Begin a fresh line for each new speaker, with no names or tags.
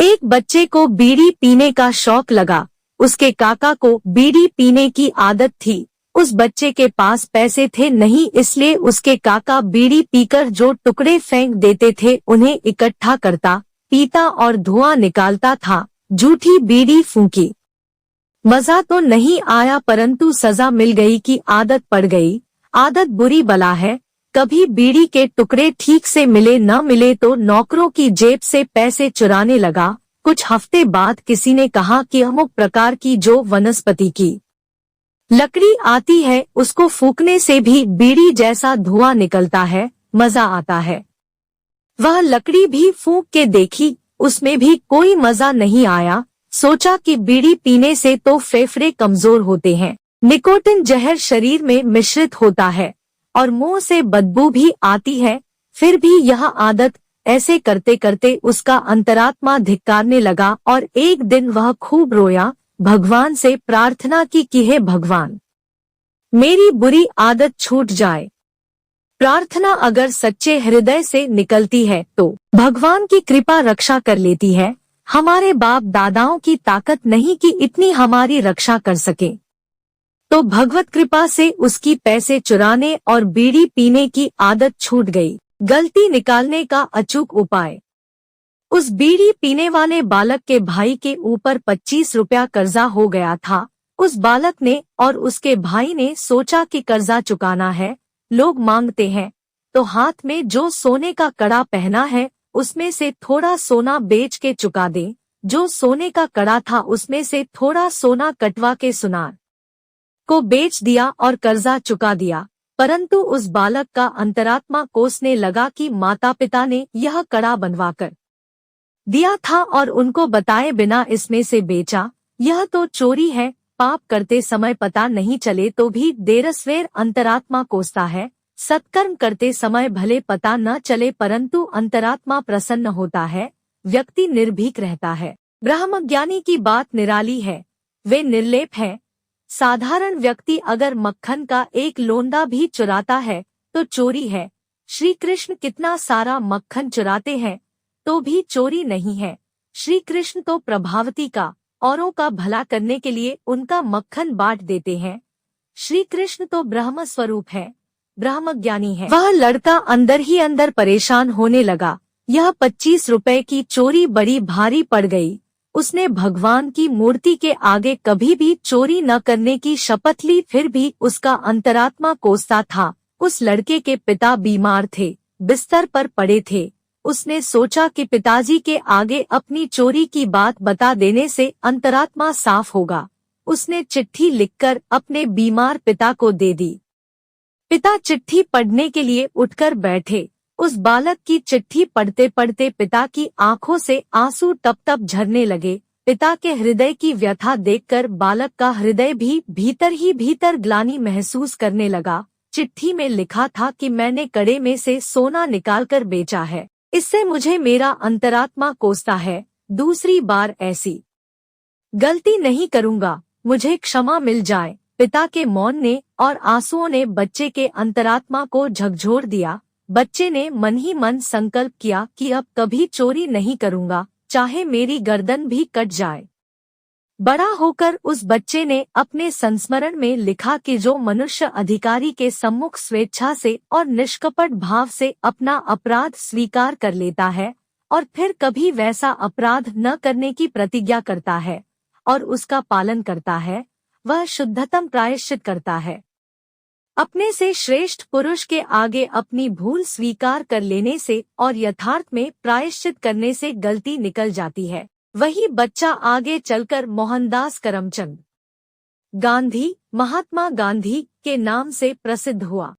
एक बच्चे को बीड़ी पीने का शौक लगा। उसके काका को बीड़ी पीने की आदत थी। उस बच्चे के पास पैसे थे नहीं, इसलिए उसके काका बीड़ी पीकर जो टुकड़े फेंक देते थे उन्हें इकट्ठा करता, पीता और धुआं निकालता था। झूठी बीड़ी फूंकी। मजा तो नहीं आया परंतु सजा मिल गई कि आदत पड़ गई। आदत बुरी बला है। कभी बीड़ी के टुकड़े ठीक से मिले न मिले तो नौकरों की जेब से पैसे चुराने लगा। कुछ हफ्ते बाद किसी ने कहा कि अमुक प्रकार की जो वनस्पति की लकड़ी आती है उसको फूंकने से भी बीड़ी जैसा धुआं निकलता है, मजा आता है। वह लकड़ी भी फूंक के देखी, उसमें भी कोई मजा नहीं आया। सोचा कि बीड़ी पीने से तो फेफड़े कमजोर होते हैं, निकोटिन जहर शरीर में मिश्रित होता है और मुंह से बदबू भी आती है। फिर भी यह आदत, ऐसे करते करते उसका अंतरात्मा धिक्कारने लगा और एक दिन वह खूब रोया, भगवान से प्रार्थना की कि हे भगवान, मेरी बुरी आदत छूट जाए। प्रार्थना अगर सच्चे हृदय से निकलती है तो भगवान की कृपा रक्षा कर लेती है। हमारे बाप दादाओं की ताकत नहीं कि इतनी हमारी रक्षा कर सके, तो भगवत कृपा से उसकी पैसे चुराने और बीड़ी पीने की आदत छूट गई। गलती निकालने का अचूक उपाय। उस बीड़ी पीने वाले बालक के भाई के ऊपर 25 रुपया कर्जा हो गया था। उस बालक ने और उसके भाई ने सोचा कि कर्जा चुकाना है, लोग मांगते हैं तो हाथ में जो सोने का कड़ा पहना है उसमें से थोड़ा सोना बेच के चुका दे। जो सोने का कड़ा था उसमें से थोड़ा सोना कटवा के सुनार को बेच दिया और कर्जा चुका दिया। परंतु उस बालक का अंतरात्मा कोसने लगा कि माता पिता ने यह कड़ा बनवाकर दिया था और उनको बताए बिना इसमें से बेचा, यह तो चोरी है। पाप करते समय पता नहीं चले तो भी देरसवेर अंतरात्मा कोसता है। सत्कर्म करते समय भले पता न चले परंतु अंतरात्मा प्रसन्न होता है, व्यक्ति निर्भीक रहता है। ब्रह्मज्ञानी की बात निराली है, वे निर्लेप है। साधारण व्यक्ति अगर मक्खन का एक लोंदा भी चुराता है तो चोरी है। श्री कृष्ण कितना सारा मक्खन चुराते हैं तो भी चोरी नहीं है। श्री कृष्ण तो प्रभावती का, औरों का भला करने के लिए उनका मक्खन बांट देते हैं। श्री कृष्ण तो ब्रह्म स्वरूप है, ब्रह्मज्ञानी है। वह लड़का अंदर ही अंदर परेशान होने लगा। यह 25 रुपए की चोरी बड़ी भारी पड़ गई। उसने भगवान की मूर्ति के आगे कभी भी चोरी न करने की शपथ ली, फिर भी उसका अंतरात्मा कोसता था। उस लड़के के पिता बीमार थे, बिस्तर पर पड़े थे। उसने सोचा कि पिताजी के आगे अपनी चोरी की बात बता देने से अंतरात्मा साफ होगा। उसने चिट्ठी लिखकर अपने बीमार पिता को दे दी। पिता चिट्ठी पढ़ने के लिए उठकर बैठे। उस बालक की चिट्ठी पढ़ते पढ़ते पिता की आंखों से आंसू टप टप झरने लगे। पिता के हृदय की व्यथा देखकर बालक का हृदय भी भीतर ही भीतर ग्लानि महसूस करने लगा। चिट्ठी में लिखा था कि मैंने कड़े में से सोना निकालकर बेचा है, इससे मुझे मेरा अंतरात्मा कोसता है। दूसरी बार ऐसी गलती नहीं करूँगा, मुझे क्षमा मिल जाए। पिता के मौन ने और आंसुओं ने बच्चे के अंतरात्मा को झकझोर दिया। बच्चे ने मन ही मन संकल्प किया कि अब कभी चोरी नहीं करूँगा, चाहे मेरी गर्दन भी कट जाए। बड़ा होकर उस बच्चे ने अपने संस्मरण में लिखा कि जो मनुष्य अधिकारी के सम्मुख स्वेच्छा से और निष्कपट भाव से अपना अपराध स्वीकार कर लेता है और फिर कभी वैसा अपराध न करने की प्रतिज्ञा करता है और उसका पालन करता है, वह शुद्धतम प्रायश्चित करता है। अपने से श्रेष्ठ पुरुष के आगे अपनी भूल स्वीकार कर लेने से और यथार्थ में प्रायश्चित करने से गलती निकल जाती है। वही बच्चा आगे चलकर मोहनदास करमचंद गांधी, महात्मा गांधी के नाम से प्रसिद्ध हुआ।